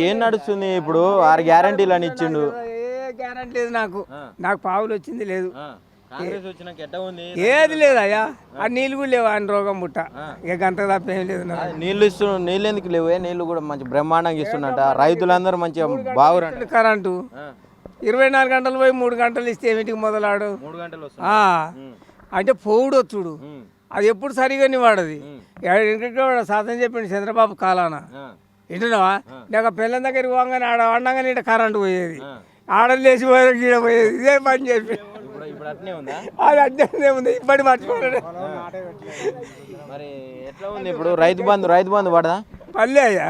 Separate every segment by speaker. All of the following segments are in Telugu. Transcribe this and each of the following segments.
Speaker 1: ఏం నడుస్తుంది ఇప్పుడు 6 గ్యారంటీలు అని ఇచ్చిండు.
Speaker 2: ఏ గ్యారంటీ లేదు నాకు పావులు వచ్చింది లేదు.
Speaker 1: కాంగ్రెస్ వచ్చినాక ఎట్ట ఉంది?
Speaker 2: ఏది లేదు అయ్యా. ఆ నీళ్ళు కూడా లేవు ఆయన రోగం పుట్ట ఇక గంట తప్ప ఏం లేదు.
Speaker 1: నీళ్ళు ఎందుకు లేవు? నీళ్ళు కూడా మంచి బ్రహ్మాండంగా ఇస్తున్నట. రైతులందరూ మంచిగా బాగురంట.
Speaker 2: కరెంటు 24 గంటలు పోయి 3 గంటలు ఇస్తే ఏమిటికి మొదలాడు?
Speaker 1: 3 గంటలు
Speaker 2: అంటే పోవుడు వచ్చుడు అది ఎప్పుడు సరిగాని వాడది. సాధన చెప్పిండు చంద్రబాబు కాలాన వింటున్నావా? నాకు పిల్లల దగ్గరికి పోగానే ఆడ వండగానే ఇట్లా కరెంటు పోయేది, ఆడలు లేచి పోయేది, గీడ పోయేది. ఇదే పని చెప్పి అది అడ్డే ఉంది. ఇప్పటి మర్చిపోయాడు.
Speaker 1: మరి ఎట్లా ఉంది ఇప్పుడు? రైతు బంధు పడదా?
Speaker 2: పల్లె అయ్యా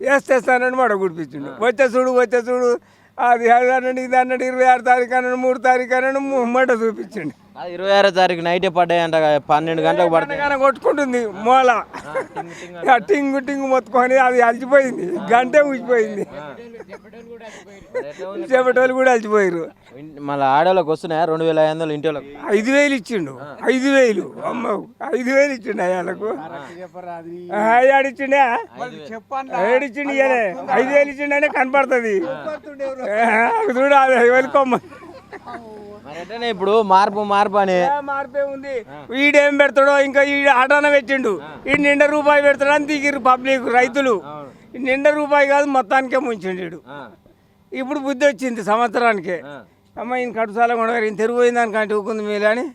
Speaker 2: వేస్తేస్తానని మాట గుడిపించిండు. వచ్చే చూడు అది అన్నాడు, ఇది అన్నాడు, 26 తారీఖు అన్నాడు, 3 తారీఖు అన్నాడు, మాట చూపించండి.
Speaker 1: 26 తారీఖు నైటే పడ్డాయంట, 12 గంటలకు పడతాయి.
Speaker 2: కొట్టుకుంటుంది మూల టింగు మొత్తుకొని అది అలిచిపోయింది. గంటే ఊసిపోయింది. చెప్పేటోళ్ళు కూడా అలిచిపోయారు.
Speaker 1: మళ్ళీ ఆడవాళ్ళకి వస్తున్నాయా 2500 ఇంటి వాళ్ళకి?
Speaker 2: 5000 ఇచ్చిండు. 5000 అమ్మ 5000 ఇచ్చిండు అయ్యాలకు. ఆడిచ్చిండే ఏడిచ్చిండు ఇయ్యలే 5000 ఇచ్చిండనే కనపడుతుంది. చూడు అది వెళ్ళుకోమ్మ.
Speaker 1: ఇప్పుడు మార్పు అని
Speaker 2: మార్పే ఉంది. వీడేం పెడతాడో ఇంకా ఈ ఆటాన పెట్టిండు. ఈ నిండా రూపాయి పెడతాడు అని దిగిరు పబ్లిక్ రైతులు. నిండా రూపాయి కాదు మొత్తానికే ముంచిండు. ఇప్పుడు బుద్ధి వచ్చింది సంవత్సరానికే. అమ్మ ఈయన కడుసాల కూడా ఈయన తెరిపోయింది దానికంటే ఊకుంది మేలు అని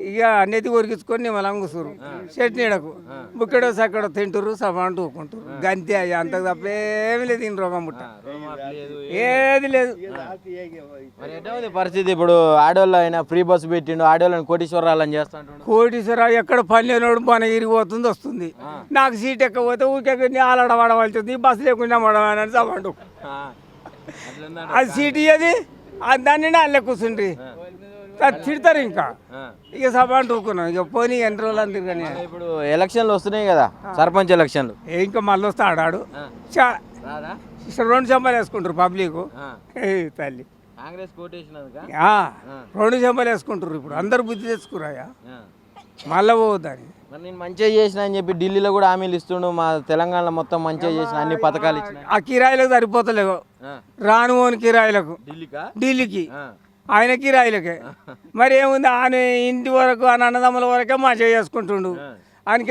Speaker 2: ఇక నెత్తి కొరికించుకొని మళ్ళీ అంగుసూరు చట్నీడకు బుక్కడో సక్కడో తింటురు సమాంటూ ఊకుంటారు. గంతే అయ్యా అంతకు తప్పేమీ లేదు. ఈయన రోగం ముట్ట ఏది లేదు.
Speaker 1: పరిస్థితి ఇప్పుడు ఆడవాళ్ళు అయినా ఫ్రీ బస్సు పెట్టిండు, ఆడవాళ్ళని కోటీశ్వరాలని చేస్తాడు.
Speaker 2: కోటీశ్వరరావు ఎక్కడ పని లేనోడు మన ఇరిగిపోతుంది వస్తుంది. నాకు సీట్ ఎక్కకపోతే ఊరికే ఆలడబడవలసింది, బస్సు లేకుండా మడవని సమాంటు అది సీట్ ఇయ్యది. దాన్ని అల్లే కూర్చుండ్రి తిడతారు. ఇంకా ఇక సభ ఊకున్నాం. ఇక పోనీ ఎన్ని రోజులు అని తిరగని.
Speaker 1: ఇప్పుడు ఎలక్షన్లు వస్తున్నాయి కదా, సర్పంచ్ ఎలక్షన్లు.
Speaker 2: ఇంకా మళ్ళీ వస్తే ఆడాడు 2 చెంబలు వేసుకుంటారు పబ్లిక్. తల్లి
Speaker 1: కాంగ్రెస్
Speaker 2: 2 చెంబలు వేసుకుంటారు. ఇప్పుడు అందరు బుద్ధి తెచ్చుకురాయా మళ్ళీ పోవద్దని.
Speaker 1: మరి నేను మంచిగా చేసిన అని చెప్పి ఢిల్లీలో కూడా హామీలు ఇస్తుండు. మా తెలంగాణలో మొత్తం మంచిగా చేసిన అన్ని పథకాలు ఇచ్చిన.
Speaker 2: ఆ కిరాయిలకు సరిపోతలేవు. రానుపోని కిరాయిలకు ఢిల్లీకి ఆయన కిరాయిలకే. మరి ఏముంది ఆయన ఇంటి వరకు ఆయన అన్నదమ్ముల వరకే మా చేసుకుంటుండు. ఆయనకి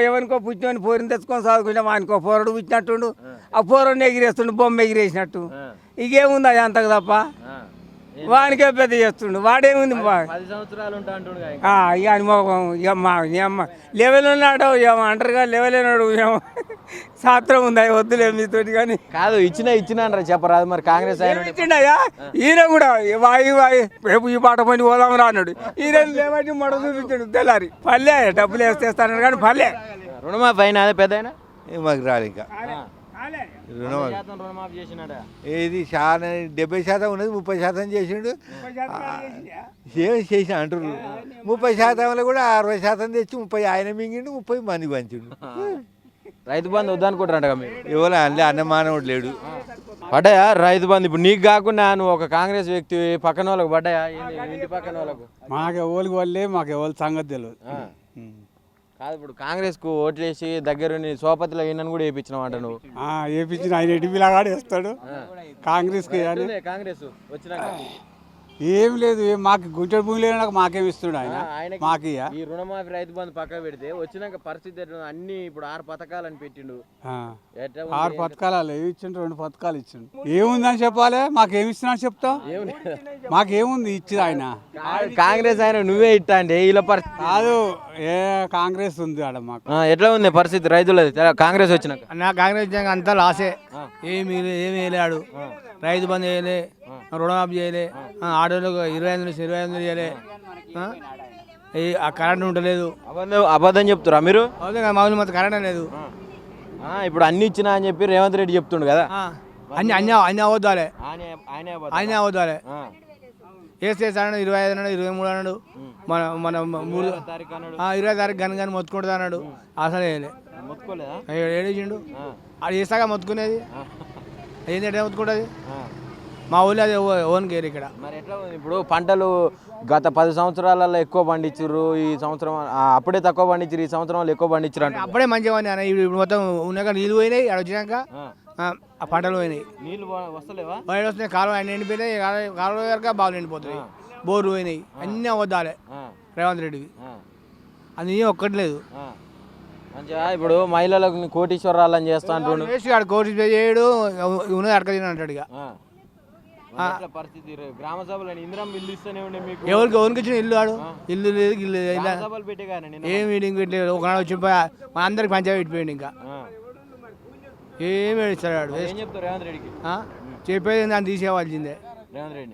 Speaker 2: ఎవరికో పుట్టినని పోరిని తెచ్చుకొని చదువుకుంటాం. ఆయనకో పోరడు పుట్టినట్టుండు. ఆ పోరడిని ఎగిరేస్తుండు, బొమ్మ ఎగిరేసినట్టు. ఇకేముంది అది అంతకు తప్ప వానికే పెద్ద చేస్తుండు. వాడేముంది
Speaker 1: 10 సంవత్సరాలు
Speaker 2: లెవెల్ ఉన్నాడు అంటారుగా. లెవెల్ అయినాడు శాస్త్రం ఉందా వద్దులే మీతోటి. కానీ
Speaker 1: కాదు ఇచ్చిన చెప్పరాదు. మరి కాంగ్రెస్
Speaker 2: ఇచ్చిండయా ఈయన కూడా రేపు ఈ పాట పని పోదాం రా అన్నాడు. ఈయన లేవట్టి మొడ చూపించాడు. తెల్లారి పల్లె డబ్బులు వేస్తేస్తాను కానీ పల్లె
Speaker 1: రుణమాఫీ అయినా అదే పెద్ద అయినా
Speaker 3: మాకు రాదు. ఇంకా ఏది చాలా 70% ఉన్నది, 30% చేసిండు. చేసిన అంటారు 30%లో కూడా 60% తెచ్చి 30 ఆయన మింగిండు, 30 మందికి పంచిండు.
Speaker 1: రైతు బంధు వద్దనుకుంటారంట మీరు?
Speaker 3: ఎవరు అంటే అన్నమానవుడు లేడు.
Speaker 1: పడ్డాయా రైతు బంధు? ఇప్పుడు నీకు కాకుండా నువ్వు ఒక కాంగ్రెస్ వ్యక్తి పక్కన వాళ్ళకి పడ్డాయా? ఇంటి పక్కన వాళ్ళకు
Speaker 4: మాకు ఎవరికి వాళ్ళే మాకు ఎవరి సంగతి తెలియదు.
Speaker 1: కాదు ఇప్పుడు కాంగ్రెస్ కు ఓట్లేసి దగ్గర సోపతిలో ఈయనను కూడా వేయించినావు అంట నువ్వు.
Speaker 4: వేయించిన ఆయన ఎడిపిలాగా వేస్తాడు కాంగ్రెస్ కి.
Speaker 1: కాంగ్రెస్ వచ్చినాక
Speaker 4: ఏం లేదు, మాకు గుంటెడు భూమి లేనాక మాకేమి ఇస్తున్నాడు ఆయన. మాకు
Speaker 1: ఈ రుణమాఫీ రైతు బంధు పక్క పెడితే వచ్చినాక పరిస్థితి అన్ని ఇప్పుడు 6 పథకాలు అని పెట్టిండు.
Speaker 4: 6 పథకాలు ఇచ్చిండు, 2 పథకాలు ఇచ్చిండు. ఏముందని చెప్పాలి? మాకేమి ఇస్తున్నా చెప్తావు? మాకేముంది ఇచ్చింది ఆయన.
Speaker 1: కాంగ్రెస్ ఆయన నువ్వే ఇట్టా అంటే ఇలా పరిస్థితి
Speaker 4: కాదు. కాంగ్రెస్ ఉంది ఆడ మాకు.
Speaker 1: ఎట్లా ఉంది పరిస్థితి రైతులది కాంగ్రెస్ వచ్చినాక?
Speaker 5: కాంగ్రెస్ వచ్చినాక అంతా లాసే. ఏమి వేయలేడు. రైతు బంధు చేయలే, రుణమాఫీ చేయలే, ఆడోళ్ళకు 2500 చేయలే, కరెంట్ ఉండలేదు.
Speaker 1: అబద్ధం చెప్తారా మీరు?
Speaker 5: మామూలు మొత్తం కరెంట్ లేదు.
Speaker 1: ఇప్పుడు అన్ని ఇచ్చినా అని చెప్పి రేవంత్ రెడ్డి చెప్తుండు కదా.
Speaker 5: అన్ని అవద్దాలే, ఆయన అవద్దాలే. వేస్తే 25 అన్నాడు, 23 అన్నాడు, మన 20 తారీఖు గని మొత్తుకుంటుంది అన్నాడు. అసలు వేయలే, ఏడిండు. అది వేస్తాగా మొత్తుకునేది. ఏంటంటే మొత్తుకుంటుంది మా ఊళ్ళో. అది ఓన్ గేర్ ఇక్కడ.
Speaker 1: మరి ఎట్లా ఉంది ఇప్పుడు? పంటలు గత 10 సంవత్సరాలలో ఎక్కువ పండించారు, ఈ సంవత్సరం అప్పుడే తక్కువ పండించారు, ఈ సంవత్సరం ఎక్కువ పండించారు అంటే
Speaker 5: అప్పుడే మంచిగా ఇప్పుడు మొత్తం ఉన్నాక నీళ్ళు పోయినాయి. అక్కడ వచ్చినాక ఆ పంటలు పోయినాయి.
Speaker 1: నీళ్ళు వస్తలేవా?
Speaker 5: వైడ్ వస్తున్నాయి, కాలువ అన్నీ ఎండిపోయినాయి. కాలువ వరకు బాగా ఎండిపోతున్నాయి. బోర్లు పోయినాయి. అన్నీ అబద్ధాలే రేవంత్ రెడ్డికి. అది ఒక్కటి లేదు.
Speaker 1: మంచిగా ఇప్పుడు మహిళలకు కోటీశ్వరాలని చేస్తా అంటుండు.
Speaker 5: ఆడు కోటి చేయడు, ఉన్నది అడక తిన అంటాడు. ఇక
Speaker 1: పరిస్థితి గ్రామ సభలు ఇందిరమ్మ ఇల్లు ఇస్తూనే ఉండే మీకు.
Speaker 5: ఎవరికి ఇచ్చిన ఇల్లు ఆడు ఇల్లు లేదు గిల్లు లేదు.
Speaker 1: గ్రామ సభలు పెట్టే కానీ
Speaker 5: ఏం మీటింగ్ పెట్టలేదు. ఒకనాడు వచ్చి మన అందరికి పంచాయతీ పెట్టిపోయింది. ఇంకా ఏమి ఇస్తాడు
Speaker 1: ఏం చెప్తారు రేవంత్ రెడ్డికి?
Speaker 5: చెప్పేది దాన్ని తీసేవాల్సిందే.
Speaker 1: రేవంత్ రెడ్డి